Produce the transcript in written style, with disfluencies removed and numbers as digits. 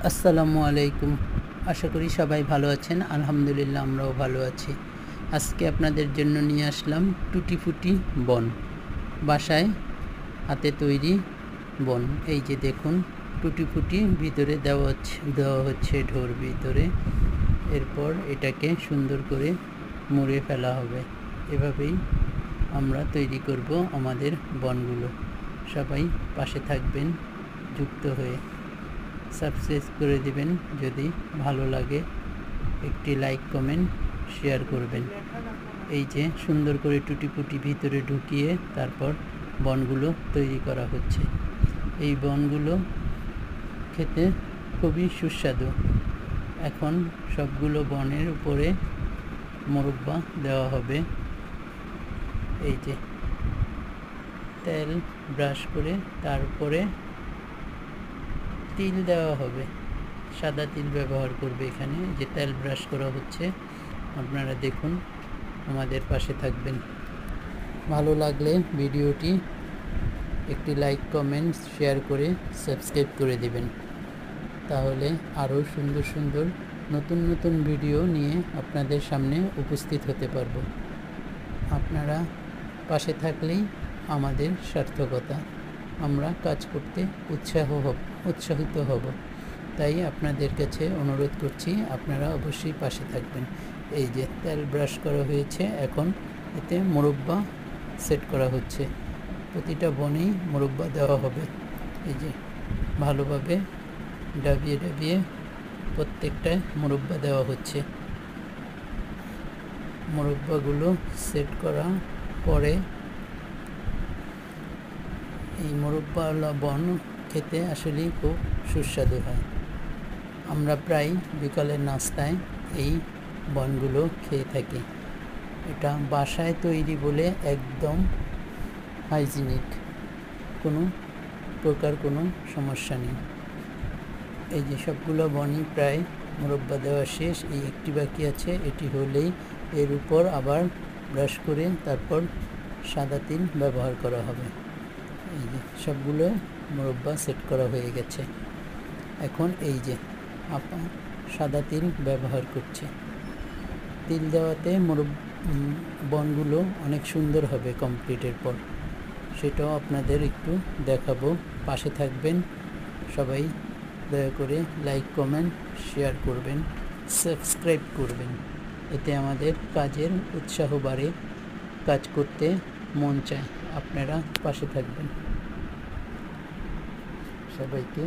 আসসালামু আলাইকুম। আশা করি সবাই ভালো আছেন। আলহামদুলিল্লাহ আমরাও ভালো আছি। আজকে আপনাদের জন্য নিয়ে আসলাম টুটি ফুটি বন, বাসায় হাতে তৈরি বন। এই যে দেখুন, টুটি ফুটি ভিতরে দেওয়া হচ্ছে ঢোর ভিতরে। এরপর এটাকে সুন্দর করে মুড়ে ফেলা হবে। এভাবেই আমরা তৈরি করব আমাদের বনগুলো। সবাই পাশে থাকবেন যুক্ত হয়ে। সাবস্ক্রাইব করে দিবেন, যদি ভালো লাগে একটি লাইক কমেন্ট শেয়ার করবেন। এই যে সুন্দর করে টুটি ফুটি ভিতরে ঢুকিয়ে তারপর বনগুলো তৈরি করা হচ্ছে। এই বনগুলো খেতে খুবই সুস্বাদু। এখন সবগুলো বনের উপরে মোরব্বা দেওয়া হবে। এই যে তেল ব্রাশ করে তারপরে তিল দেওয়া হবে। সাদা তিল ব্যবহার করবে এখানে। যে তেল ব্রাশ করা হচ্ছে, আপনারা দেখুন, আমাদের পাশে থাকবেন। ভালো লাগলে ভিডিওটি একটি লাইক কমেন্ট শেয়ার করে সাবস্ক্রাইব করে দেবেন। তাহলে আরও সুন্দর সুন্দর নতুন নতুন ভিডিও নিয়ে আপনাদের সামনে উপস্থিত হতে পারব। আপনারা পাশে থাকলেই আমাদের সার্থকতা। আমরা কাজ করতে উৎসাহিত হব। তাই আপনাদের কাছে অনুরোধ করছি, আপনারা অবশ্যই পাশে থাকবেন। এই যে তেল ব্রাশ করা হয়েছে, এখন এতে মোরব্বা সেট করা হচ্ছে। প্রতিটা বনেই মোরব্বা দেওয়া হবে। এই যে ভালোভাবে ডাবিয়ে ডাবিয়ে প্রত্যেকটায় মোরব্বা দেওয়া হচ্ছে। মোরব্বাগুলো সেট করা পরে এই মোরব্বাওয়ালা বন খেতে আসলেই খুব সুস্বাদু হয়। আমরা প্রায় বিকালের নাস্তায় এই বনগুলো খেয়ে থাকি। এটা বাসায় তৈরি বলে একদম হাইজিনিক, কোনো সমস্যা নেই। এই যে সবগুলো বনই প্রায় মোরব্বা দেওয়া শেষ। এই একটি বাকি আছে, এটি হলেই এর উপর আবার ব্রাশ করে তারপর সাদা তিল ব্যবহার করা হবে। এই যে সবগুলো মোরব্বা সেট করা হয়ে গেছে। এখন এই যে আপা সাদা তিল ব্যবহার করছে। তিল দেওয়াতে বনগুলো অনেক সুন্দর হবে কমপ্লিটের পর। সেটাও আপনাদের একটু দেখাবো। পাশে থাকবেন সবাই। দয়া করে লাইক কমেন্ট শেয়ার করবেন, সাবস্ক্রাইব করবেন। এতে আমাদের কাজের উৎসাহ বাড়ে, কাজ করতে মন চায়। আপনারা পাশে থাকবেন। সবাইকে